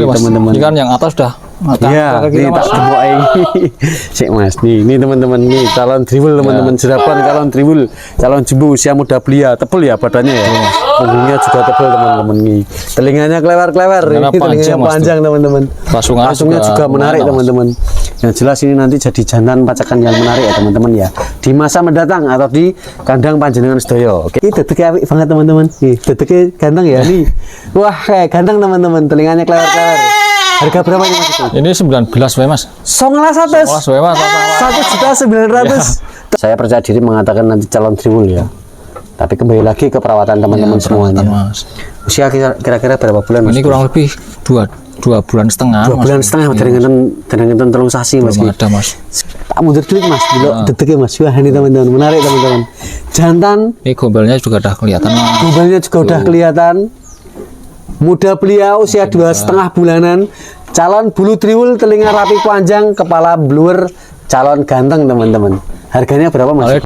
teman-teman. Ini kan yang atas udah matang. Ya, ini tak gembok Cek Mas, nih teman-teman, nih calon tribul teman-teman, serapan calon tribul, calon jumbo usia muda belia, tebel ya badannya ya, punggungnya juga tebel teman-teman, nih telinganya klewer-klewer, ini telinganya panjang teman-teman, pasungnya juga menarik teman-teman. Yang jelas ini nanti jadi jantan pacakan yang menarik ya teman-teman ya, di masa mendatang atau di kandang panjenengan sedoyo. Oke, ini dedeknya apik banget teman-teman, nih dedeknya ganteng ya nih, wah kayak ganteng teman-teman, telinganya klewer-klewer. Harga berapa ini Mas? Ini 19 wae Mas. 19.100. 1.900.000. Saya percaya diri mengatakan nanti calon tribul ya. Tapi kembali lagi ke perawatan teman-teman semuanya. Mas. Usia kira-kira berapa bulan Mas? Ini kurang lebih 2 bulan setengah. 2 bulan setengah dengan telung sasi Mas. Belum ada Mas. Tak mundur klik Mas, dulu detiknya Mas. Wah ini teman-teman menarik teman-teman. Jantan. Ini gombalnya juga udah kelihatan. Gombalnya juga udah kelihatan. Muda belia usia 2,5 bulanan, calon bulu triwul, telinga rapi panjang, kepala bluer, calon ganteng teman-teman. Harganya berapa Mas?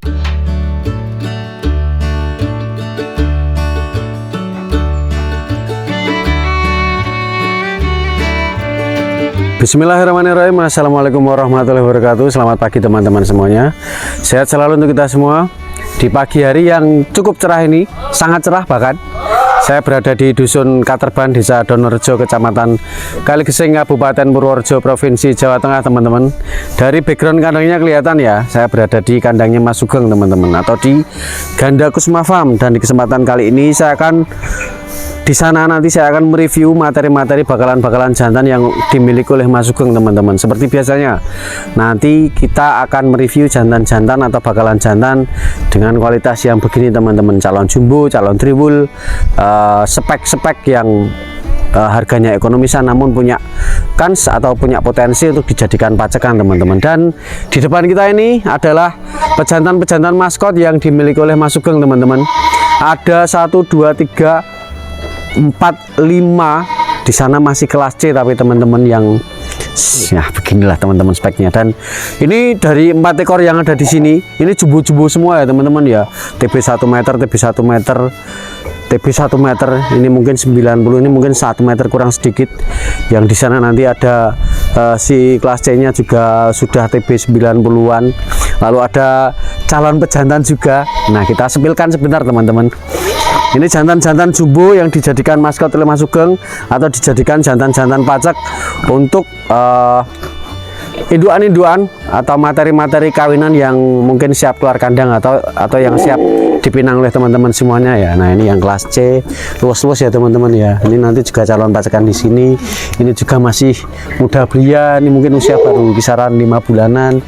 Bismillahirrahmanirrahim. Assalamualaikum warahmatullahi wabarakatuh. Selamat pagi teman-teman semuanya. Sehat selalu untuk kita semua. Di pagi hari yang cukup cerah ini, sangat cerah bahkan. Saya berada di Dusun Katerban, Desa Donorejo, Kecamatan Kaligesing, Kabupaten Purworejo, Provinsi Jawa Tengah, teman-teman. Dari background kandangnya kelihatan ya, saya berada di kandangnya Mas Sugeng, teman-teman, atau di Ganda Kusuma Farm. Dan di kesempatan kali ini saya akan di sana nanti saya akan mereview materi-materi bakalan jantan yang dimiliki oleh Mas Sugeng, teman-teman. Seperti biasanya, nanti kita akan mereview jantan-jantan atau bakalan jantan dengan kualitas yang begini, teman-teman. Calon jumbo, calon tribul, spek-spek yang harganya ekonomisan namun punya kans atau punya potensi untuk dijadikan pacekan, teman-teman. Dan di depan kita ini adalah pejantan-pejantan maskot yang dimiliki oleh Mas Sugeng, teman-teman. Ada 1, 2, 3, 4, 5 di sana masih kelas C, tapi teman-teman yang ya beginilah teman-teman speknya. Dan ini dari 4 ekor yang ada di sini, ini jumbo-jumbo semua ya teman-teman ya. TB 1 meter, TB 1 meter, TB 1 meter, ini mungkin 90, ini mungkin 1 meter kurang sedikit. Yang di sana nanti ada si kelas C nya juga sudah TB 90-an. Lalu ada calon pejantan juga. Nah, kita sepilkan sebentar teman-teman. Ini jantan-jantan jumbo yang dijadikan maskot oleh Mas Sugeng atau dijadikan jantan-jantan pacak untuk induan-induan atau materi-materi kawinan yang mungkin siap keluar kandang atau yang siap dipinang oleh teman-teman semuanya ya. Nah, ini yang kelas C, luas-luas ya teman-teman ya. Ini nanti juga calon pacakan di sini. Ini juga masih muda belia, ini mungkin usia baru kisaran 5 bulanan.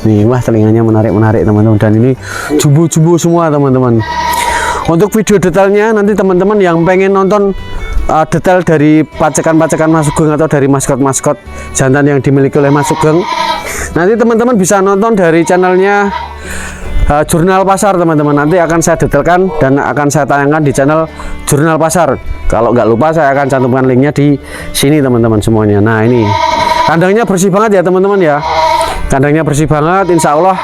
Nih, wah telinganya menarik-menarik teman-teman. Dan ini jumbo-jumbo semua teman-teman. Untuk video detailnya nanti teman-teman yang pengen nonton detail dari pacakan-pacakan Mas Sugeng atau dari maskot-maskot jantan yang dimiliki oleh Mas Sugeng, nanti teman-teman bisa nonton dari channelnya Jurnal Pasar, teman-teman. Nanti akan saya detailkan dan akan saya tayangkan di channel Jurnal Pasar. Kalau nggak lupa saya akan cantumkan linknya di sini teman-teman semuanya. Nah, ini kandangnya bersih banget ya teman-teman ya. Kandangnya bersih banget, insya Allah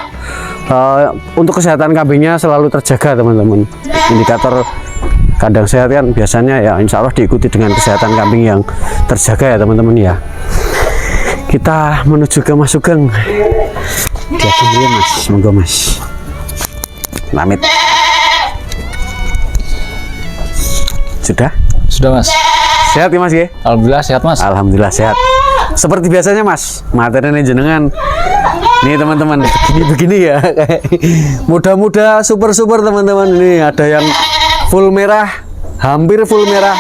untuk kesehatan kambingnya selalu terjaga teman-teman. Indikator kandang sehat kan biasanya ya insya Allah diikuti dengan kesehatan kambing yang terjaga ya teman-teman ya. Kita menuju ke Mas Sugeng. Dia kemudian Mas, monggo Mas. Pamit. Sudah Mas. Sehat ya Mas ya? Alhamdulillah sehat Mas. Alhamdulillah sehat. Seperti biasanya Mas, materinya jenengan. Nih teman-teman, begini ya, muda-muda super teman-teman. Ini ada yang full merah, hampir full merah,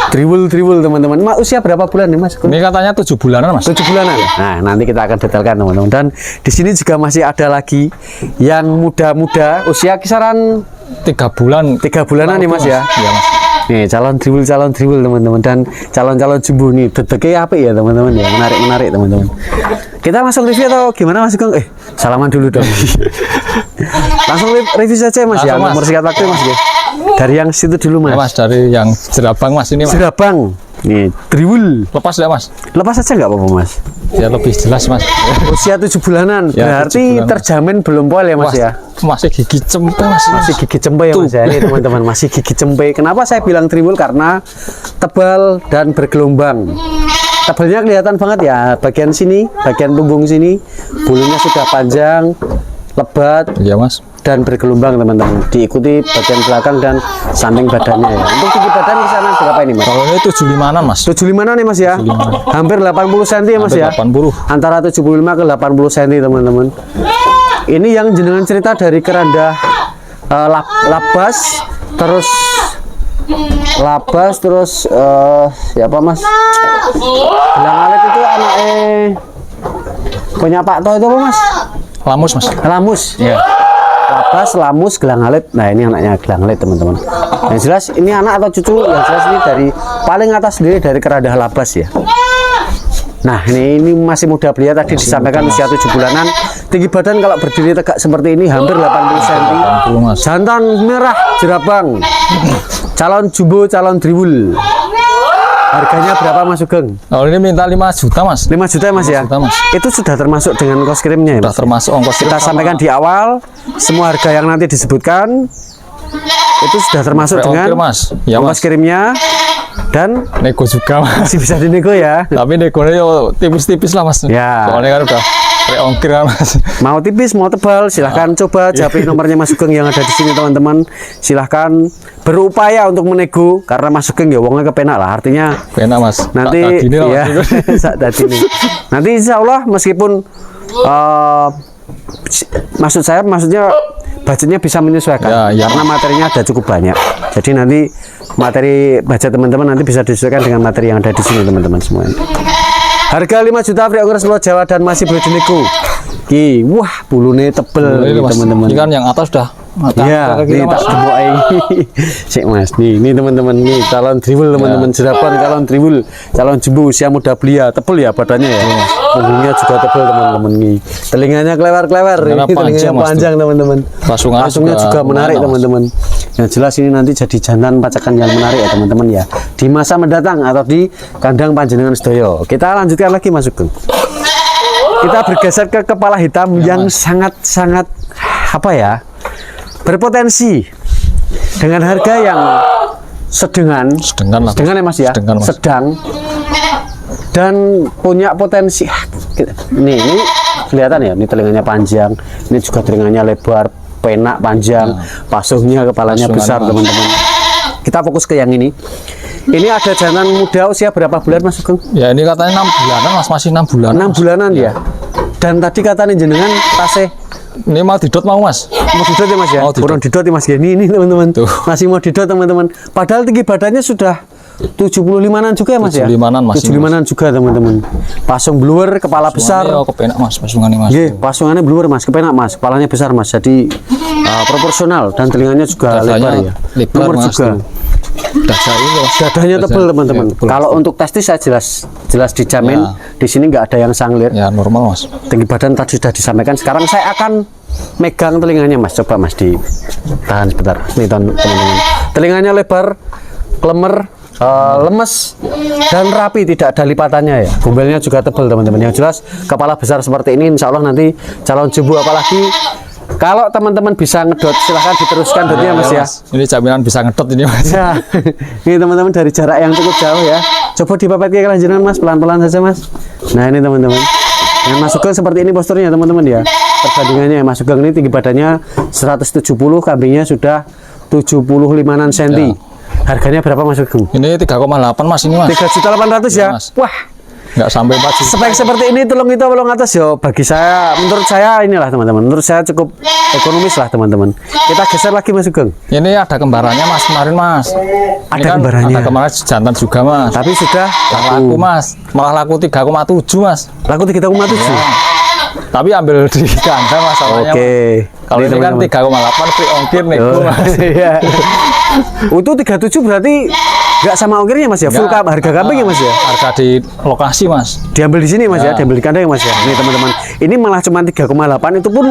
triwul teman-teman. Usia berapa bulan nih Mas? Ini katanya 7 bulanan Mas. 7 bulanan. Nah, nanti kita akan detailkan teman-teman. Dan di sini juga masih ada lagi yang muda-muda, usia kisaran 3 bulan. 3 bulanan nih Mas ya. Iya Mas. Nih calon tribul teman-teman, dan calon jumbo nih dedeknya apa ya teman-teman ya, menarik teman-teman. Kita langsung review atau gimana Mas Sugeng? Salaman dulu dong. Langsung review saja Mas ya, nomor singkat waktu Mas ya. Dari yang situ dulu Mas. Ya, Mas, dari yang jerabang Mas ini Mas. Jerabang. Nih, tribul. Lepas ya Mas? Lepas aja nggak apa-apa Mas. Ya lebih jelas Mas. Usia 7 bulanan, ya, berarti 7 bulanan. Terjamin belum poil ya Mas. Wah, ya? Masih gigi cempe Mas. Masih gigi cempe ya Mas ya, ini teman-teman, masih gigi cempe. Kenapa saya bilang tribul? Karena tebal dan bergelombang. Tebelnya kelihatan banget ya, bagian sini, bagian punggung sini, bulunya sudah panjang, lebat, Iya mas. dan bergelombang teman-teman. Diikuti bagian belakang dan samping badannya ya. Untuk tinggi badan kisaran berapa ini mas? Kalau ini 75-an mas. 75 nih mas ya, hampir 80 cm ya mas ya, 80. antara 75 ke 80 cm teman-teman. Ini yang jenengan cerita dari keranda labas, terus siapa mas? Gelang alit itu anaknya punya Pak Toh itu apa mas? Lamus mas. Lamus. Iya. Labas, lamus, gelang alit. Nah ini anaknya gelang alit teman-teman. Yang jelas ini anak atau cucu, yang jelas ini dari paling atas sendiri dari keranda labas ya. Nah ini masih muda belia, tadi disampaikan usia 7 bulanan. Tinggi badan kalau berdiri tegak seperti ini hampir 80 cm. 80 mas. Jantan merah jerabang, calon jumbo, calon driwul. Harganya berapa mas Sugeng? Kalau ini minta 5 juta mas. 5 juta ya mas ya? 5 juta, Mas. Itu sudah termasuk dengan ongkos kirimnya ya Sudah mas? termasuk ongkos Kita sampaikan di awal, semua harga yang nanti disebutkan itu sudah termasuk dengan ongkir mas. Ya ongkos mas. kirimnya dan Nego juga mas. masih bisa dinego ya. Tapi negonya yo tipis-tipis lah mas. Ya. Soalnya kan udah ongkir kan mas. Mau tipis, mau tebal, silahkan coba japri nomornya Mas Sugeng yang ada di sini teman-teman. Silahkan berupaya untuk menego karena Mas Sugeng ya wongnya kepenak lah. Artinya Enak mas. nanti Tak tadine lah, ya Mas. saat tadi nih. Nanti insya Allah meskipun maksudnya budgetnya bisa menyesuaikan Ya, ya. karena materinya ada cukup banyak. Jadi nanti materi budget teman-teman nanti bisa disesuaikan dengan materi yang ada di sini teman-teman semuanya. Harga 5 juta free ongkir Pulau Jawa dan masih boleh dinego. Ki, wah bulunya tebel Ini, nih, Mas. teman-teman. Ini kan yang atas udah. Iya, ini tak gembok Sik mas, nih teman-teman nih calon driwul teman-teman jerapang calon driwul, calon jumbo usia muda belia, tebel ya badannya ya, punggungnya juga tebel teman-teman nih, telinganya klewer-klewer, ini telinganya panjang teman-teman, pasungnya juga menarik teman-teman. Yang jelas ini nanti jadi jantan pacakan yang menarik ya teman-teman ya, di masa mendatang atau di kandang panjenengan sedoyo. Kita lanjutkan lagi Mas Sugeng. Kita bergeser ke kepala hitam yang sangat-sangat apa ya? Berpotensi dengan harga yang sedengan Sedengan lah. ya mas ya, Sedengan, Mas. sedang dan punya potensi. Ini kelihatan ya, ini telinganya panjang, ini juga telinganya lebar, penak panjang, pasungnya kepalanya Pasungan, besar Mas. teman-teman. Kita fokus ke yang ini. Ini ada jantan muda usia berapa bulan Mas Sugeng? Ya ini katanya 6 bulanan mas, masih 6 bulan. 6 bulanan ya. Dan tadi katanya jenengan tasih Ini mau didot mau mas. mau didot ya mas ya, Mau didot. kurang didot ya mas ya, ini teman-teman Tuh. masih mau didot teman-teman, padahal tinggi badannya sudah 75-an juga ya mas ya, 75-an masih, 75-an juga teman-teman, pasung blower, kepala besar. Oh kepenak mas, pasungannya mas. Iya, pasungannya blower mas, kepenak mas, kepalanya besar mas, jadi proporsional dan telinganya juga lebar ya, lebar lumur mas. juga. Dada ini mas. Dadanya tebel teman-teman. Ya, tebel. Kalau untuk testis saya jelas dijamin Ya. di sini nggak ada yang sanglir. Ya normal mas. Tinggi badan tadi sudah disampaikan. Sekarang saya akan megang telinganya mas. Coba mas ditahan sebentar. Nih teman-teman. Telinganya lebar, klemer, lemes dan rapi, tidak ada lipatannya ya. Gumbelnya juga tebal teman-teman. Yang jelas kepala besar seperti ini. Insya Allah nanti calon jumbo apalagi. Kalau teman-teman bisa ngedot, silahkan diteruskan dotnya mas ya. Ini jaminan bisa ngedot ini mas. Ya, ini teman-teman dari jarak yang cukup jauh ya. Coba dipapet ke kelanjutan mas, pelan-pelan saja mas. Nah ini teman-teman. Yang Mas Sugeng seperti ini posturnya teman-teman ya. Perbandingannya Mas Sugeng ini tinggi badannya 170, kambingnya sudah 75-an cm. Ya. Harganya berapa Mas Sugeng? Ini 3,8 mas ini mas. 3.800.000 ya. Ya, Mas. Wah, Nggak sampai 4 juta. spek seperti ini tolong atas yo. Bagi saya, menurut saya inilah teman-teman. Menurut saya cukup ekonomis lah teman-teman. Kita geser lagi Mas Sugeng. Ini ada kembarannya mas kemarin mas. Ini Ada kembarannya. Ada kemarin jantan juga mas. Tapi sudah Laku mas, malah laku 3,7 mas. laku 3,7. Tapi ambil di kandang masalahnya. Oke. Kalau ini kan 3,8 free ongkir nih mas. Iya. Itu 37 berarti nggak sama ongkirnya mas ya? Full Nggak. harga kambing ya mas ya? Harga di lokasi mas. Diambil di sini mas ya, Ya. diambil di kandang ya mas ya. Nih teman-teman, ini malah cuma 3,8 itu pun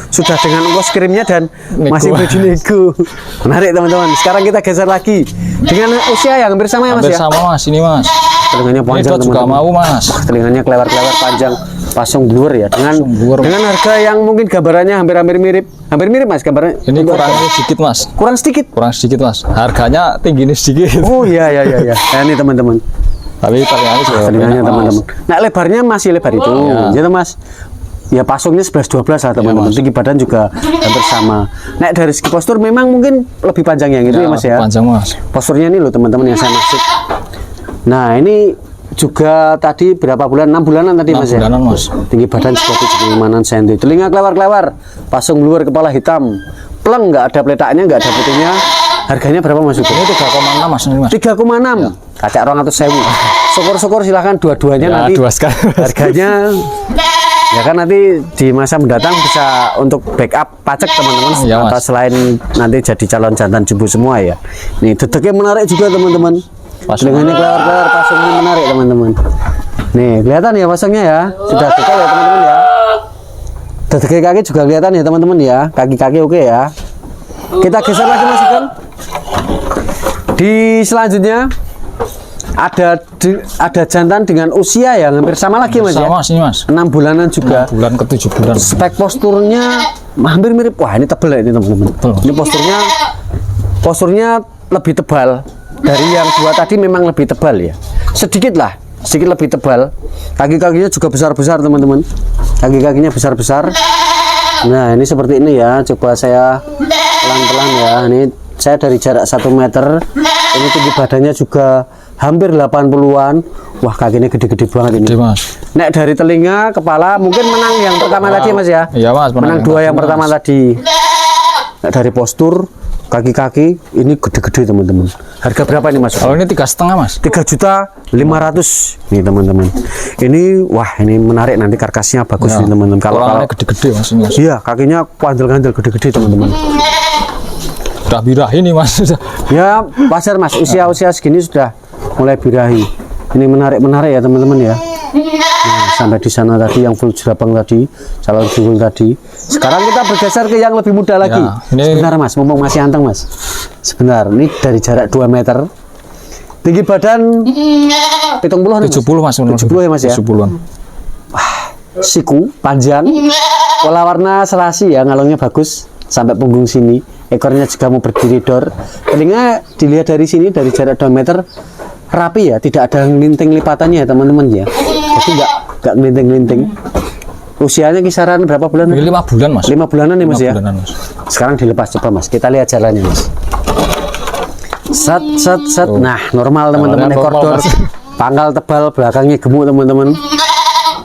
sudah dengan ongkos kirimnya dan Nego. masih berdinego. Menarik teman-teman. Sekarang kita geser lagi dengan usia yang hampir sama ya mas Hampir ya. sama mas ini mas. Telinganya Ini panjang dot juga teman-teman. mau mas. Telinganya klewer-klewer panjang, pasung blower ya. Dengan blower. dengan harga yang mungkin gambarannya hampir mirip mas gambarnya. Ini Untuk kurang harga. sedikit mas. Kurang sedikit. Kurang sedikit mas. Harganya tinggi ini sedikit. Oh iya. Nah, ini teman-teman. Tapi telinganya juga telinganya enak, teman-teman. Mas. Nah lebarnya masih lebar itu, Ya. gitu mas. Ya pasungnya 11-12 lah teman-teman. Mas. Tinggi badan juga hampir sama. Nah dari segi postur memang mungkin lebih panjang yang itu ya mas ya. Panjang Mas. Posturnya ini loh teman-teman yang saya maksud. Nah ini juga tadi berapa bulan? 6 bulanan tadi 6 mas bulanan, ya. Mas. Tinggi badan juga 75 cm. Telinga kelewar-kelewar, pasung luar, kepala hitam, pleng, nggak ada peletaknya, nggak ada putihnya. Harganya berapa mas? Ini 3,6 Mas ini Mas. 3,6. Kacak 200.000. Syukur-syukur silahkan dua-duanya Ya, nanti. dua sekali. Harganya ya kan nanti di masa mendatang bisa untuk backup pajak teman-teman, Ya, Mas. atau selain nanti jadi calon jantan jumbo semua ya. Nih dedeknya menarik juga teman-teman. Telinganya kelewar-kelewar, pasungnya menarik teman-teman. Nih kelihatan ya pasungnya ya, sudah dekal ya teman-teman ya. Dedeknya kaki juga kelihatan ya teman-teman ya, kaki-kaki oke ya. Kita geser lagi mas Sugeng. Di selanjutnya ada jantan dengan usia yang hampir sama lagi mas ya. Sama sini Mas. 6 bulanan juga. Bulan ke 7 bulan. Spek posturnya hampir mirip. Wah ini tebal ya ini teman-teman. Betul. Ini posturnya lebih tebal dari yang dua tadi, memang lebih tebal ya. Sedikit lebih tebal. Kaki-kakinya juga besar-besar teman-teman. Kaki-kakinya besar-besar. Nah ini seperti ini ya. Coba saya pelan-pelan ya. Ini saya dari jarak 1 meter. Ini tinggi badannya juga hampir 80-an. Wah kakinya gede-gede banget ini. Gede Mas. Nek dari telinga, kepala mungkin menang yang pertama tadi mas ya. Iya Mas. Menang 2 yang pertama tadi. Nek dari postur, kaki-kaki ini gede-gede teman-teman. Harga berapa ini mas? Kalau ini 3,5 Mas. 3.500.000 nih teman-teman. Ini wah ini menarik, nanti karkasnya bagus Ya. nih teman-teman. Kalau gede-gede Mas ini Mas. iya kakinya pandel-pandel gede-gede teman-teman. Udah birah ini Mas. Ya wajar mas, usia segini sudah mulai birahi. Ini menarik ya teman-teman ya. Nah, sampai di sana tadi yang full jerapang tadi, calon jungkul tadi. Sekarang kita bergeser ke yang lebih muda lagi. ini- Sebentar mas, mumpung masih anteng mas. Sebentar, ini dari jarak 2 meter. Tinggi badan 70 nih, 70 Mas. 70 ya mas ya. 70-an. Siku panjang, pola warna selasi ya, ngalungnya bagus sampai punggung sini. Ekornya juga mau berdiri dor. Telinga dilihat dari sini dari jarak 2 meter rapi ya, tidak ada linting lipatannya ya teman-teman ya. Jadi nggak linting-linting. Usianya kisaran berapa bulan? Ini 5 bulan Mas. 5 bulanan nih mas 5 ya. bulanan, Mas. Sekarang dilepas coba mas, kita lihat jalannya mas. Set set set. Nah normal teman-teman, ekor normal, dor, Mas. pangkal tebal, belakangnya gemuk teman-teman.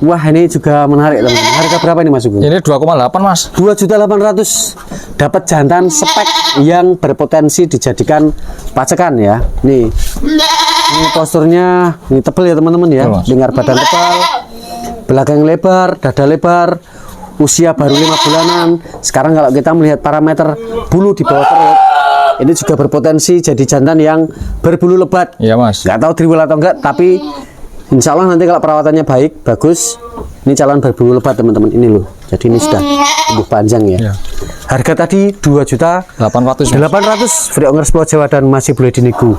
Wah ini juga menarik teman-teman. Harga berapa ini mas Sugeng? Ini 2,8 Mas. 2.800.000 dapat jantan spek yang berpotensi dijadikan pacekan ya. Nih ini posturnya ini tebal ya teman-teman ya. Betul, Mas. Dengar badan tebal, belakang lebar, dada lebar, usia baru 5 bulanan. Sekarang kalau kita melihat parameter bulu di bawah perut, ini juga berpotensi jadi jantan yang berbulu lebat. Iya Mas. Nggak tahu driwil atau enggak, tapi insya Allah nanti kalau perawatannya baik, bagus, ini calon berbulu lebat teman-teman. Ini loh, jadi ini sudah tumbuh panjang ya. Iya. Harga tadi 2.800.000 800 Mas. free owner Pulau Jawa dan masih boleh dinego.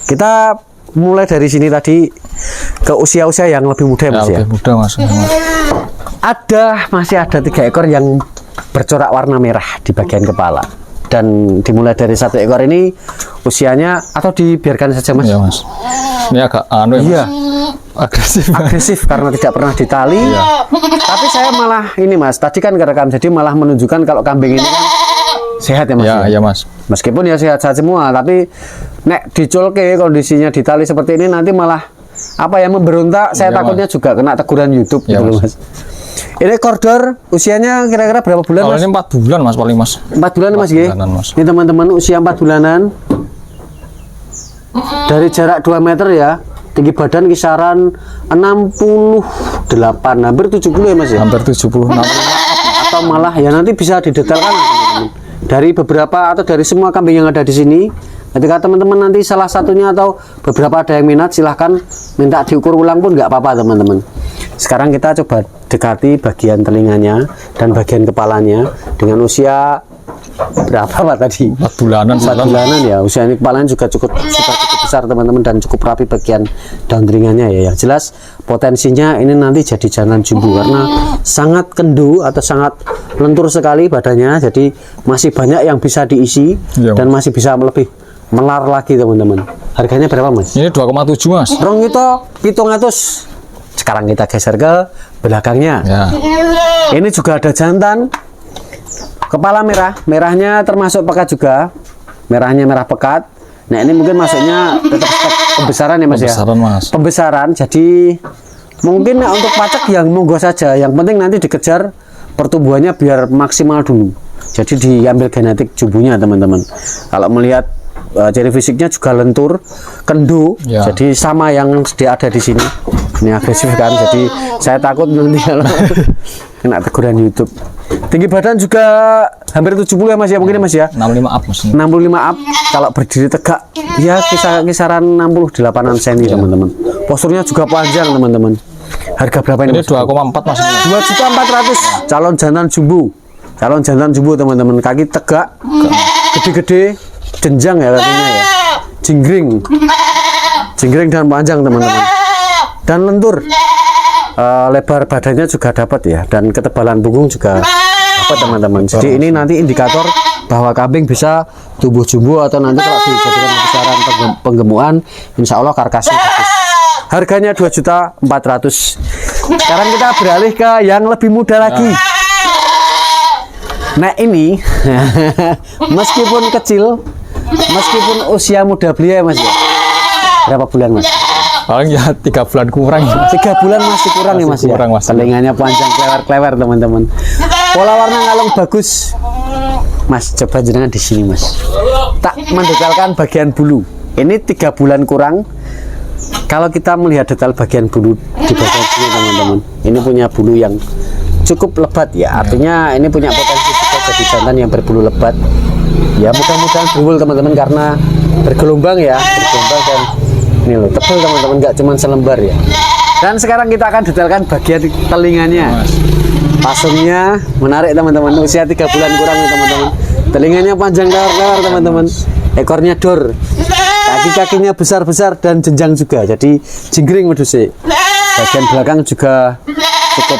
Kita mulai dari sini tadi ke usia-usia yang lebih muda Ya, mas ya. lebih muda Mas. Masih ada 3 ekor yang bercorak warna merah di bagian kepala. Dan dimulai dari 1 ekor ini usianya, atau dibiarkan saja mas? Iya Mas. Ini agak anu ya, Mas. Iya. Agresif. Agresif karena tidak pernah ditali. Iya. Tapi saya malah ini mas, tadi kan kerekam, jadi malah menunjukkan kalau kambing ini kan sehat ya mas. Ya, ya? iya Mas. Meskipun ya sehat-sehat semua, tapi nek diculke kondisinya ditali seperti ini nanti malah apa ya, memberontak. Saya Iya, takutnya juga kena teguran YouTube Iya, gitu loh, Mas. mas. Ini koridor usianya kira-kira berapa bulan Kalau mas? ini 4 bulan Mas paling Mas. 4 bulan mas ya. bulanan, Mas. Ini teman-teman usia 4 bulanan. Dari jarak 2 meter ya. Tinggi badan kisaran 68, hampir 70 ya mas ya. Hampir 76. Atau malah ya nanti bisa didetailkan teman-teman. Dari beberapa atau dari semua kambing yang ada di sini. Ketika teman-teman nanti salah satunya atau beberapa ada yang minat, silahkan minta diukur ulang pun nggak apa-apa teman-teman. Sekarang kita coba dekati bagian telinganya dan bagian kepalanya dengan usia berapa pak tadi? 4 bulanan. 4 bulanan ya. Usia ini kepalanya juga sudah cukup besar teman-teman, dan cukup rapi bagian daun telinganya ya. Yang jelas potensinya ini nanti jadi jantan jumbo karena sangat kendu atau sangat lentur sekali badannya, jadi masih banyak yang bisa diisi Iya, dan masih bisa lebih melar lagi teman-teman. Harganya berapa mas? Ini 2,7 mas. Rong itu 700. Sekarang kita geser ke belakangnya. Ya. Ini juga ada jantan kepala merah, merahnya termasuk pekat juga. Merahnya merah pekat. Nah ini mungkin masuknya tetap stok pembesaran ya mas Pembesaran, ya. Mas. Pembesaran. Jadi mungkin untuk pacak yang monggo saja. Yang penting nanti dikejar pertumbuhannya biar maksimal dulu. Jadi diambil genetik jumbunya teman-teman. Kalau melihat ciri fisiknya juga lentur, kendo. Ya. Jadi sama yang dia ada di sini. Ini agresif kan. Jadi saya takut nanti kalau kena teguran YouTube. Tinggi badan juga hampir 70 ya mas ya, mungkin ya mas ya. 65 up mas. 65 up. Kalau berdiri tegak ya kisaran 68an cm teman-teman. Posturnya juga panjang teman-teman. Harga berapa ini? Ini 2,4 mas. 2.400.000. Calon jantan jumbo. Calon jantan jumbo teman-teman. Kaki tegak, gede-gede, jenjang ya kakinya ya. Jinggring dan panjang teman-teman. Dan lentur. Lebar badannya juga dapat ya, dan ketebalan punggung juga dapat teman-teman. Jadi ini nanti indikator bahwa kambing bisa tumbuh jumbo, atau nanti kalau dijadikan besaran penggemukan, insya Allah karkasnya bagus. Harganya 2.400.000. Sekarang kita beralih ke yang lebih muda lagi. Nah ini meskipun kecil, meskipun usia muda belia ya mas ya. Berapa bulan mas? Paling ya 3 bulan kurang. 3 bulan masih kurang ya mas kurang, ya. Mas. Telinganya panjang, klewer-klewer teman-teman. Pola warna ngalung bagus. Mas coba jenengan di sini mas. Tak mendetalkan bagian bulu. Ini 3 bulan kurang. Kalau kita melihat detail bagian bulu di bagian sini teman-teman, ini punya bulu yang cukup lebat ya. Artinya ini punya potensi juga jadi jantan yang berbulu lebat. Ya mudah-mudahan berbulu teman-teman, karena bergelombang ya, bergelombang, dan ini loh tebal teman-teman, nggak cuma selembar ya. Dan sekarang kita akan detailkan bagian telinganya. Pasungnya menarik teman-teman, usia 3 bulan kurang nih teman-teman. Telinganya panjang lebar-lebar teman-teman. Ekornya dor. Kaki-kakinya besar-besar dan jenjang juga. Jadi jinggring meduse. Bagian belakang juga cukup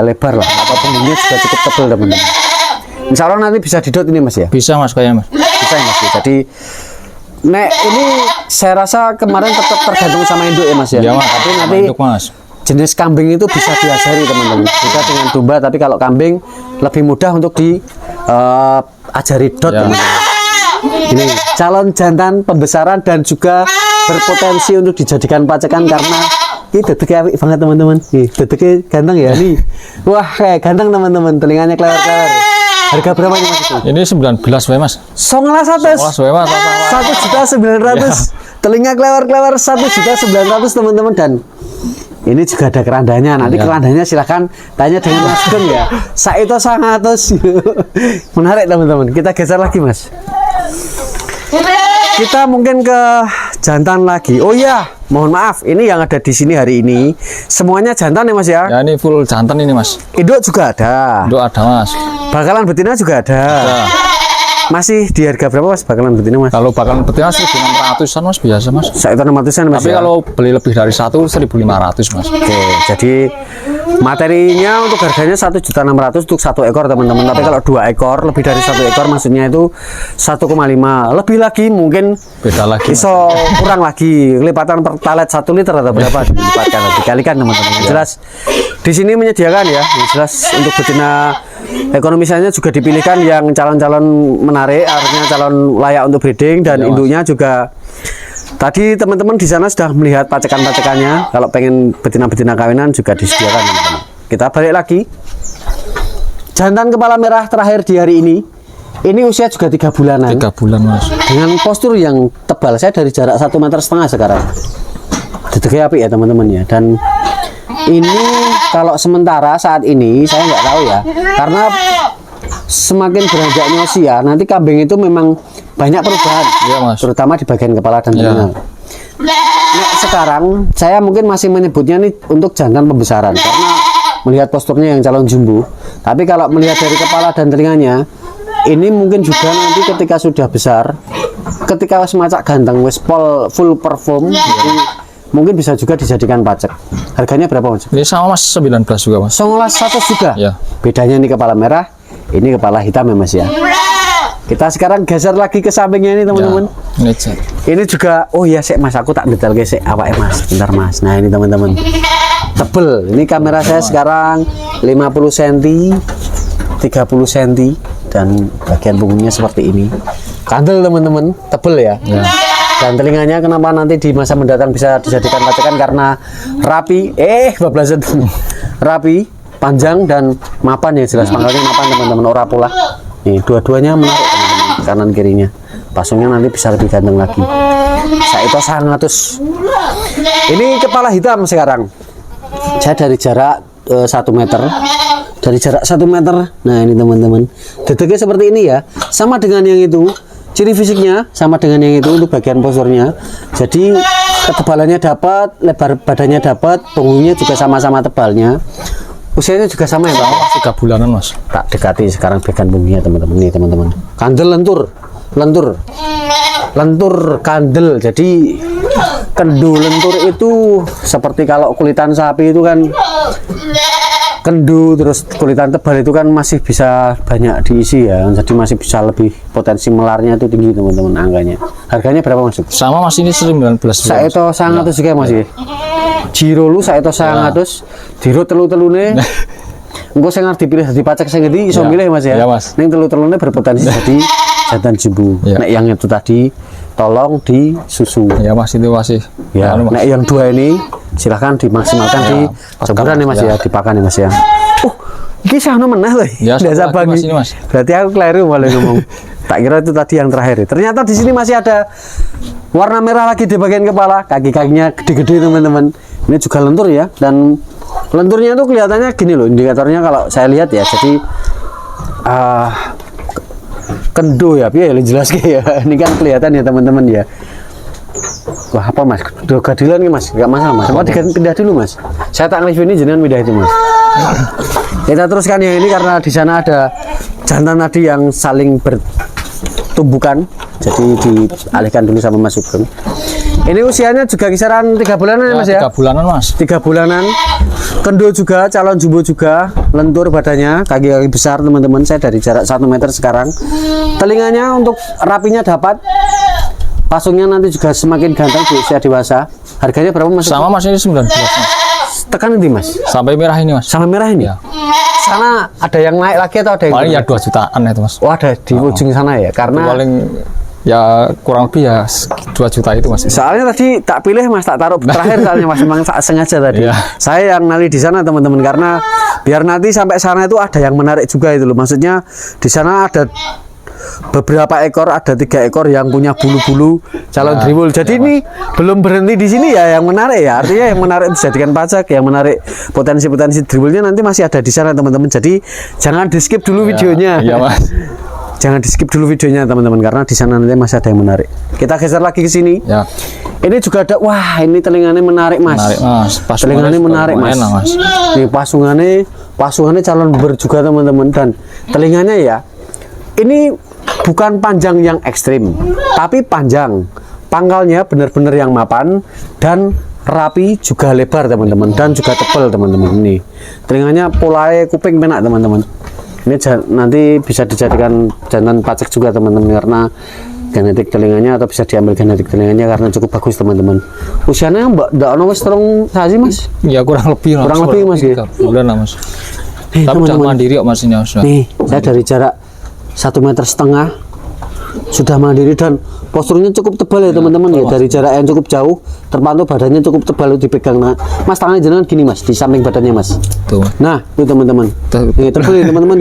lebar lah. Atau punggungnya juga cukup tebal teman-teman. Insya Allah nanti bisa didot ini mas ya. Bisa mas kayaknya mas. Bisa ya mas ya. Jadi ini saya rasa kemarin tetap tergantung sama induk ya mas ya. Iya mas. Tapi nanti Induk, mas. jenis kambing itu bisa diajari teman-teman. Juga dengan domba, tapi kalau kambing lebih mudah untuk diajari dot Ya. teman-teman. Ini calon jantan pembesaran dan juga berpotensi untuk dijadikan pacekan, karena ini dedeknya apik banget teman-teman. Nih dedeknya ganteng ya nih. Wah kayak ganteng teman-teman, telinganya klewer-klewer. Harga berapa nih mas itu? Ini 19 wae mas. 19.000. 19 wae mas. 1.900.000. Telinga klewer-klewer 1.900.000 teman-teman. Dan ini juga ada kerandanya. Nanti kerandanya silahkan tanya dengan Mas Gun ya. Saito 100. Menarik teman-teman. Kita geser lagi mas. Kita mungkin ke jantan lagi. Oh iya, mohon maaf, ini yang ada di sini hari ini semuanya jantan ya mas ya. Ya ini full jantan ini mas. Induk juga ada. Induk ada mas. Bakalan betina juga ada. Ya. Masih di harga berapa mas bakalan betina mas? Kalau bakalan betina 1.600-an mas biasa mas. Saito 600-an mas. Tapi ya? kalau beli lebih dari 1.500 mas. Oke, jadi materinya untuk harganya 1.600.000 untuk 1 ekor teman-teman. Tapi kalau 2 ekor, lebih dari 1 ekor maksudnya itu 1,5. Lebih lagi mungkin Beda lagi. iso kurang lagi. Lipatan pertalite 1 liter atau berapa dilipatkan, dikalikan teman-teman. Yang jelas di sini menyediakan ya. Yang jelas untuk betina ekonomisnya juga dipilihkan yang calon-calon menarik, artinya calon layak untuk breeding, dan induknya juga. Tadi teman-teman di sana sudah melihat pacekan-pacekannya. Kalau pengen betina-betina kawinan juga disediakan teman-teman. Kita balik lagi. Jantan kepala merah terakhir di hari ini. Ini usia juga 3 bulanan. 3 bulan mas. Dengan postur yang tebal. Saya dari jarak 1,5 meter sekarang. Dedeknya apik ya teman-teman ya. Dan ini kalau sementara saat ini saya nggak tahu ya. Karena semakin beranjaknya usia, nanti kambing itu memang banyak perubahan, Iya mas. terutama di bagian kepala dan telinga. Nah, sekarang saya mungkin masih menyebutnya nih untuk jantan pembesaran karena melihat posturnya yang calon jumbo. Tapi kalau melihat dari kepala dan telinganya, ini mungkin juga nanti ketika sudah besar, ketika wis macak ganteng, wis full perform, mungkin bisa juga dijadikan pacek. Harganya berapa mas? Ini sama mas 19 juga mas. 19.100 juga. Ya. Bedanya ini kepala merah, ini kepala hitam ya mas ya. Kita sekarang geser lagi ke sampingnya ini teman-teman. Ya, ini cek. Ini juga, oh iya sik mas, aku tak detail sik awake mas, bentar mas. Nah ini teman-teman, tebel. Ini kamera saya sekarang 50 cm, 30 cm, dan bagian punggungnya seperti ini. Kandel teman-teman, tebel ya. Dan telinganya kenapa nanti di masa mendatang bisa dijadikan pacekan karena rapi, bablasan rapi, panjang dan mapan ya, jelas pangkalnya mapan teman-teman, ora pola. Nih dua-duanya menarik teman-teman, kanan kirinya. Pasungnya nanti bisa lebih ganteng lagi. Saito 100. Ini kepala hitam sekarang. Saya dari jarak 1 meter. Dari jarak 1 meter. Nah ini teman-teman, dedeknya seperti ini ya, sama dengan yang itu. Ciri fisiknya sama dengan yang itu untuk bagian posturnya. Jadi ketebalannya dapat, lebar badannya dapat, punggungnya juga sama-sama tebalnya. Usianya juga sama ya Pak? 3 bulanan mas. Tak dekati sekarang bagian punggungnya teman-teman. Nih teman-teman, kandel lentur kandel. Jadi kendu lentur itu seperti kalau kulitan sapi itu kan kendu, terus kulitan tebal itu kan masih bisa banyak diisi ya, jadi masih bisa lebih, potensi melarnya itu tinggi teman-teman angkanya. Harganya berapa mas? Sama mas, ini 19. Saito 100 juga mas ya. Jiro lu Saito 100, Jiro telu-telune. Engko sing arep dipilih dadi pacak sing ngendi iso milih mas ya. Ya mas. Ning telu-telune berpotensi jadi jantan jumbo. Ya. Nek yang itu tadi tolong di susu. Ya mas, itu masih. Ya, Anu, mas. nek yang dua ini silahkan dimaksimalkan di jemuran ya mas ya, dipakan ya mas ya. Ini sana meneh loh. Ya, Dasa satu lagi, pagi. mas, ini, mas. Berarti aku keliru malah ngomong. Tak kira itu tadi yang terakhir. Ternyata di sini masih ada warna merah lagi di bagian kepala, kaki-kakinya gede-gede teman-teman. Ini juga lentur ya, dan lenturnya itu kelihatannya gini loh, indikatornya kalau saya lihat ya. Jadi kendo ya, biar jelas ya. Ini kan kelihatan ya teman-teman ya. Wah apa mas? Gadilan nih mas, nggak masalah mas. Mau pindah dulu mas. Saya tak nge-review ini jenengan pindah itu mas. Kita teruskan yang ini karena di sana ada jantan tadi yang saling bertumbukan, jadi dialihkan dulu sama Mas Sugeng. Ini usianya juga kisaran 3 bulanan ya mas ya? 3 bulanan mas. 3 bulanan. Kendo juga, calon jumbo juga, lentur badannya, kaki-kaki besar teman-teman. Saya dari jarak 1 meter sekarang. Telinganya untuk rapinya dapat. Pasungnya nanti juga semakin ganteng di usia dewasa. Harganya berapa mas? Sama mas, ini 19 mas. Tekan ini mas? Sampai merah ini mas. Sama merah ini? Ya. Sana ada yang naik lagi atau ada yang Paling ya turun? 2 jutaan itu mas. Oh ada di ujung sana ya? Karena Paling ya kurang lebih ya 2 juta itu mas. soalnya tadi tak pilih mas, tak taruh terakhir soalnya mas, memang tak sengaja tadi. Iya. Saya yang nali di sana teman-teman, karena biar nanti sampai sana itu ada yang menarik juga itu loh. Maksudnya di sana ada beberapa ekor, ada 3 ekor yang punya bulu-bulu calon Ya, driwul. Jadi ya, ini belum berhenti di sini ya yang menarik ya. Artinya yang menarik dijadikan pajak, yang menarik potensi-potensi driwulnya nanti masih ada di sana teman-teman. Jadi jangan di skip dulu videonya. Iya mas. Jangan di skip dulu videonya teman-teman, karena di sana nanti masih ada yang menarik. Kita geser lagi ke sini. Ya. Ini juga ada, wah ini telinganya menarik mas. Menarik mas. Telinganya menarik mas. Enak, mas. Ini pasungannya calon ber juga teman-teman, dan telinganya ya ini bukan panjang yang ekstrim, tapi panjang. Pangkalnya benar-benar yang mapan dan rapi, juga lebar teman-teman, dan juga tebal teman-teman. Ini telinganya polanya kuping penak teman-teman. Ini nanti bisa dijadikan jantan pacak juga teman-teman, karena genetik telinganya, atau bisa diambil genetik telinganya karena cukup bagus teman-teman. Usianya mbak ndak ono wis terung sasi mas? Ya kurang lebih lah. Kurang lebih, mas, ya? 3 bulan lah mas. Nih, Tapi udah teman-teman. mandiri kok mas ini mas. Nih, saya dari jarak 1,5 meter sudah mandiri, dan posturnya cukup tebal ya teman-teman ya. Dari jarak yang cukup jauh terpantau badannya cukup tebal, dipegang. Nah, mas tangannya jenengan gini mas, di samping badannya mas. Tuh. Nah, itu teman-teman. Tuh. Nih, tebal ya teman-teman.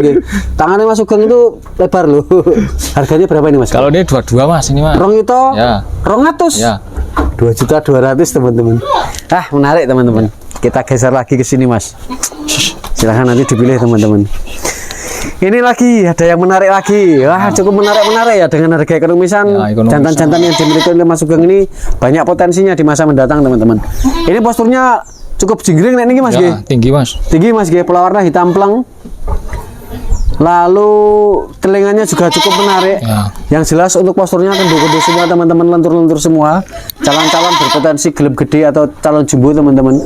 Tangannya Mas Sugeng itu lebar loh. Harganya berapa ini mas? Kalau ini 22 mas ini mas. Rong itu, Ya. 200. Ya. 2.200.000 teman-teman. Menarik teman-teman. Kita geser lagi ke sini mas. Silahkan nanti dipilih teman-teman. Ini lagi ada yang menarik lagi. Wah, cukup menarik ya dengan harga ekonomisan. Ya, ekonomisan. Jantan-jantan yang dimiliki oleh Mas Sugeng ini banyak potensinya di masa mendatang teman-teman. Ini posturnya cukup jinggring nek niki mas Ya, nggih. tinggi mas. Tinggi mas nggih, pola warna hitam pleng. Lalu telinganya juga cukup menarik. Ya. Yang jelas untuk posturnya kendu-kendu semua teman-teman, lentur-lentur semua. Calon-calon berpotensi gelem gede atau calon jumbo teman-teman.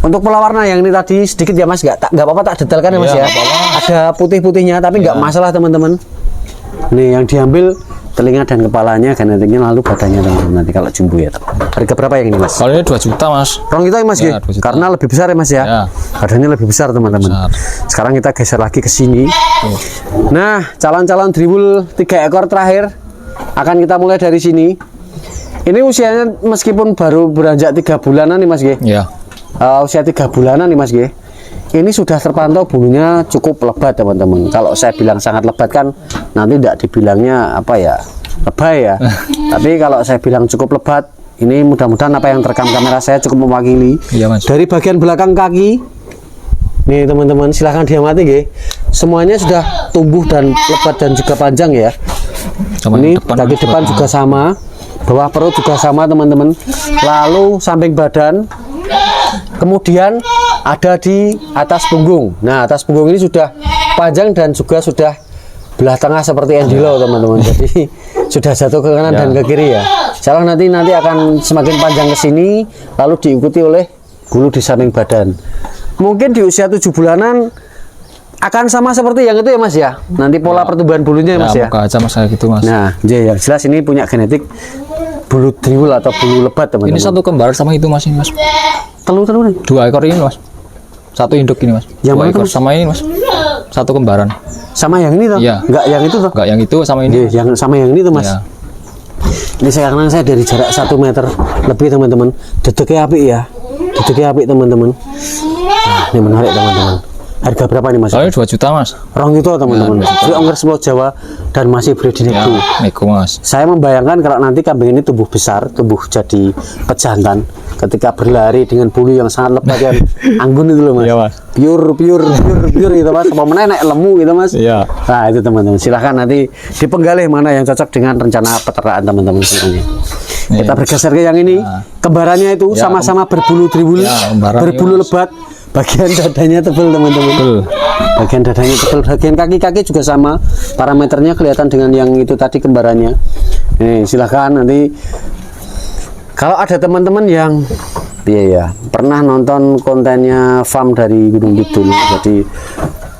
Untuk pola warna yang ini tadi sedikit ya mas, nggak apa-apa tak detailkan ya mas Iya, ya. nggak apa-apa. Ada putih-putihnya tapi nggak masalah teman-teman. Nih yang diambil telinga dan kepalanya, gandengannya, lalu badannya teman-teman. Nanti kalau jumbo ya. Harga berapa yang ini mas? Kalau ini 2 juta mas. Rong itu ya mas Ya, 2 juta. karena lebih besar ya mas ya. Ya. Badannya lebih besar teman-teman. Besar. Sekarang kita geser lagi ke sini. Nah, calon-calon tribul 3 ekor terakhir akan kita mulai dari sini. Ini usianya meskipun baru beranjak 3 bulanan nih mas G. Ya. Usia 3 bulanan nih mas G. Ini sudah terpantau bulunya cukup lebat teman-teman. Kalau saya bilang sangat lebat kan nanti tidak dibilangnya apa ya, lebay ya. Tapi kalau saya bilang cukup lebat, ini mudah-mudahan apa yang terekam kamera saya cukup mewakili. Iya mas. Dari bagian belakang kaki, nih teman-teman silahkan diamati G. Semuanya sudah tumbuh dan lebat dan juga panjang ya. Sama Ini depan, kaki depan juga sama, bawah perut juga sama teman-teman. Lalu samping badan, kemudian ada di atas punggung. Nah, atas punggung ini sudah panjang dan juga sudah belah tengah seperti Endilo teman-teman. Jadi sudah jatuh ke kanan dan ke kiri ya. Salah nanti akan semakin panjang ke sini, lalu diikuti oleh bulu di samping badan. Mungkin di usia 7 bulanan akan sama seperti yang itu ya mas ya. Nanti pola pertumbuhan bulunya ya mas ya. Muka aja mas kayak gitu mas. Nah, yang jelas ini punya genetik bulu tribul atau bulu lebat teman-teman. Ini satu kembar sama itu mas, ini mas. telur nih. 2 ekor ini mas. 1 induk ini mas. Yang 2 mana ekor tuh, Mas? sama ini mas. 1 kembaran. Sama yang ini toh? Iya. Enggak yang itu toh? Enggak yang itu sama ini. Iya, yang sama yang ini tuh mas. Iya. Ini sekarang saya dari jarak 1 meter lebih teman-teman. Dedeknya api ya. Dedeknya api teman-teman. Nah, ini menarik teman-teman. Harga berapa nih mas? Kalau ini 2 juta mas. Rong itu teman-teman. Free ongkir Pulau Jawa dan masih breeding Ya, nego. nego mas. Saya membayangkan kalau nanti kambing ini tumbuh besar, tumbuh jadi pejantan, ketika berlari dengan bulu yang sangat lebat dan anggun itu loh mas. Iya, Mas. Pure gitu mas. Apa menenek lemu gitu mas. Iya. Nah itu teman-teman. Silahkan nanti dipenggalih mana yang cocok dengan rencana peternakan teman-teman semuanya. Nih. Kita bergeser ke yang ini. Nah. Kembarannya itu Ya, sama-sama berbulu tribul, Ya, kembaran berbulu ini, Mas. lebat. Bagian dadanya tebal teman-teman. Betul. Bagian dadanya tebal, bagian kaki-kaki juga sama. Parameternya kelihatan dengan yang itu tadi kembarannya. Nih, silahkan nanti kalau ada teman-teman yang pernah nonton kontennya Farm dari Gunung Kidul. Jadi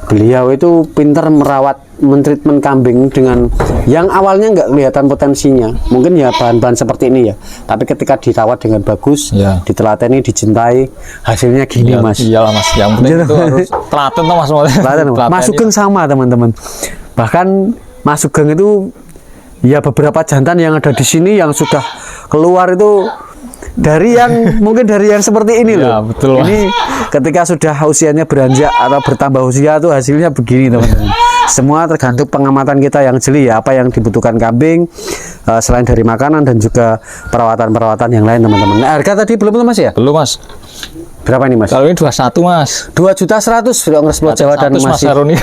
beliau itu pintar merawat, mentreatment kambing dengan yang awalnya nggak kelihatan potensinya. Mungkin ya bahan-bahan seperti ini ya. Tapi ketika dirawat dengan bagus, Ya. ditelateni, dicintai, hasilnya gini Iya, mas. Iyalah mas. Yang penting Iya. itu harus telaten tuh mas. Telaten, Mas. Mas Sugeng sama teman-teman. Bahkan Mas Sugeng itu ya beberapa jantan yang ada di sini yang sudah keluar itu dari yang mungkin dari yang seperti ini Ya, loh. betul, Mas. Ini ketika sudah usianya beranjak atau bertambah usia tuh hasilnya begini teman-teman. Semua tergantung pengamatan kita yang jeli ya, apa yang dibutuhkan kambing selain dari makanan dan juga perawatan-perawatan yang lain teman-teman. Nah, harga tadi belum tuh Mas ya? Belum mas. Berapa ini Mas? Kalau ini 21 mas. 2.100.000 free ongkir Pulau Jawa dan 100 mas masih Aroni.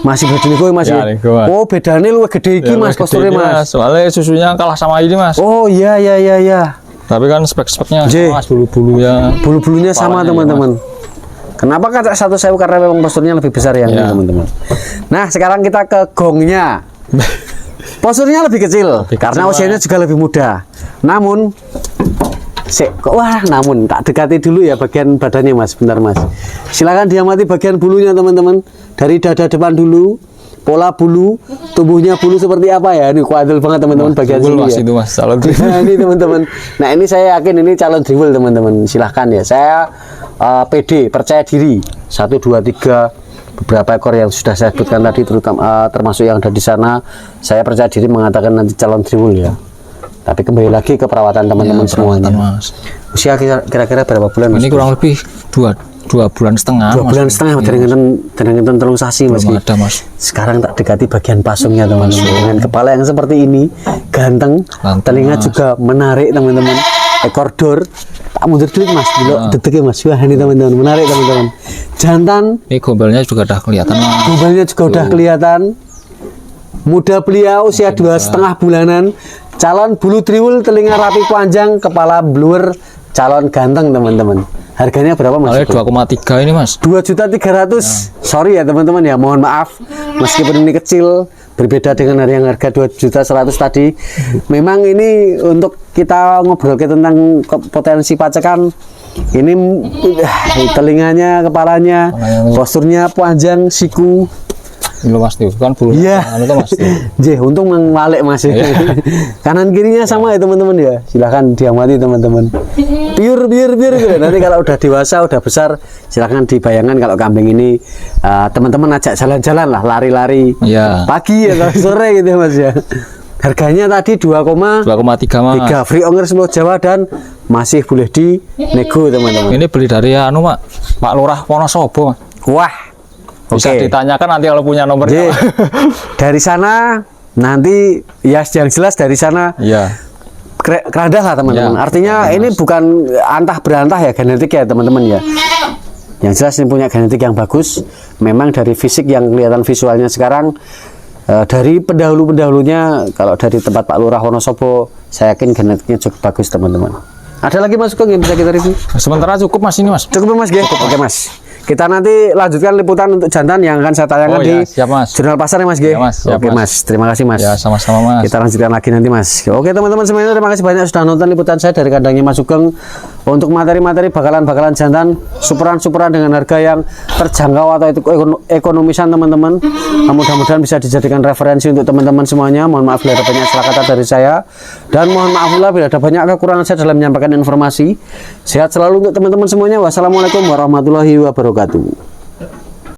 masih gede nih gue masih. Ya, nego, Mas. Oh, bedanya lu gede iki Mas posturnya Mas. Soalnya susunya kalah sama ini mas. Oh, iya. Tapi kan spek-speknya J. sama mas, bulu-bulunya. Bulu-bulunya sama Kepalanya, teman-teman. Kenapa kata 1.000? Karena memang posturnya lebih besar yang ini Ya. teman-teman. Nah, sekarang kita ke gongnya. Posturnya lebih kecil karena kecil, usianya juga lebih muda. Namun namun tak dekati dulu ya bagian badannya Mas, bentar Mas. Silakan diamati bagian bulunya teman-teman. Dari dada depan dulu, pola bulu, tumbuhnya bulu seperti apa ya? Ini kuadil banget teman-teman bagian Driwul, sini mas, ya. itu mas, calon driwul. Nah, ini teman-teman. Nah, ini saya yakin ini calon driwul teman-teman. Silahkan ya. Saya pede, percaya diri. 1, 2, 3 beberapa ekor yang sudah saya sebutkan tadi terutama termasuk yang ada di sana, saya percaya diri mengatakan nanti calon driwul ya. Tapi kembali lagi ke perawatan teman-teman Ya, semuanya. perawatan, mas. Usia kira-kira berapa bulan Mas? Ini kurang lebih 2 bulan setengah. 2 bulan setengah dengan telung sasi Mas. Belum ada mas. Sekarang tak dekati bagian pasungnya teman-teman. Dengan kepala yang seperti ini, ganteng, Ganteng, telinga Mas. juga menarik teman-teman. Ekor dor, tak mundur dikit Mas, detiknya Mas. Wah ini teman-teman, menarik teman-teman. Jantan, Ini gombalnya juga udah kelihatan mas. gombalnya juga udah kelihatan. Muda belia, usia 2,5 bulanan. Calon bulu triwul, telinga rapi panjang, kepala bluer, calon ganteng teman-teman. Harganya berapa Mas? Kalau 2,3 ini mas. 2.300.000. Sorry ya teman-teman ya, mohon maaf meskipun ini kecil berbeda dengan yang harga 2.100.000 tadi. Memang ini untuk kita ngobrol tentang potensi pacekan. Ini telinganya, kepalanya, posturnya panjang, siku. Ini Mas Tio kan bulu. Iya. Anu tuh Mas Tio. Jeh, untung mengalek Mas. Kanan kirinya sama ya teman-teman ya. Silahkan diamati teman-teman. Biur gitu. Nanti kalau udah dewasa, udah besar, silahkan dibayangkan kalau kambing ini teman-teman ajak jalan-jalan lah, lari-lari. Iya. Pagi ya, sore gitu ya Mas ya. Harganya tadi 2,3 2,3 Mas. free ongkir seluruh Jawa dan masih boleh di nego teman-teman. Ini beli dari anu Pak Lurah Wonosobo Mas. Wah, Bisa oke. ditanyakan nanti kalau punya nomornya. Jadi, dari sana nanti ya yang jelas dari sana Iya. kerendah lah teman-teman. Ya, Artinya ini bukan antah berantah ya genetik ya teman-teman ya. Yang jelas ini punya genetik yang bagus. Memang dari fisik yang kelihatan visualnya sekarang dari pendahulu-pendahulunya, kalau dari tempat Pak Lurah Wonosobo, saya yakin genetiknya cukup bagus teman-teman. Ada lagi Mas Sugeng yang bisa kita review? Sementara cukup Mas ini Mas. Cukup Mas G? Oke Mas. Kita nanti lanjutkan liputan untuk jantan yang akan saya tayangkan Oh, ya, di siap, Mas. Jurnal Pasar ya Mas G? Ya, Mas, siap, Oke Mas. Mas, terima kasih Mas. Ya sama-sama Mas. Kita lanjutkan lagi nanti Mas. Oke teman-teman semuanya, terima kasih banyak sudah nonton liputan saya dari kandangnya Mas Sugeng. Untuk materi-materi bakalan jantan superan dengan harga yang terjangkau atau itu ekonomisan teman-teman. Mudah-mudahan bisa dijadikan referensi untuk teman-teman semuanya. Mohon maaf bila ada banyak salah kata dari saya, dan mohon maaf pula bila ada banyak kekurangan saya dalam menyampaikan informasi. Sehat selalu untuk teman-teman semuanya. Wassalamualaikum warahmatullahi wabarakatuh.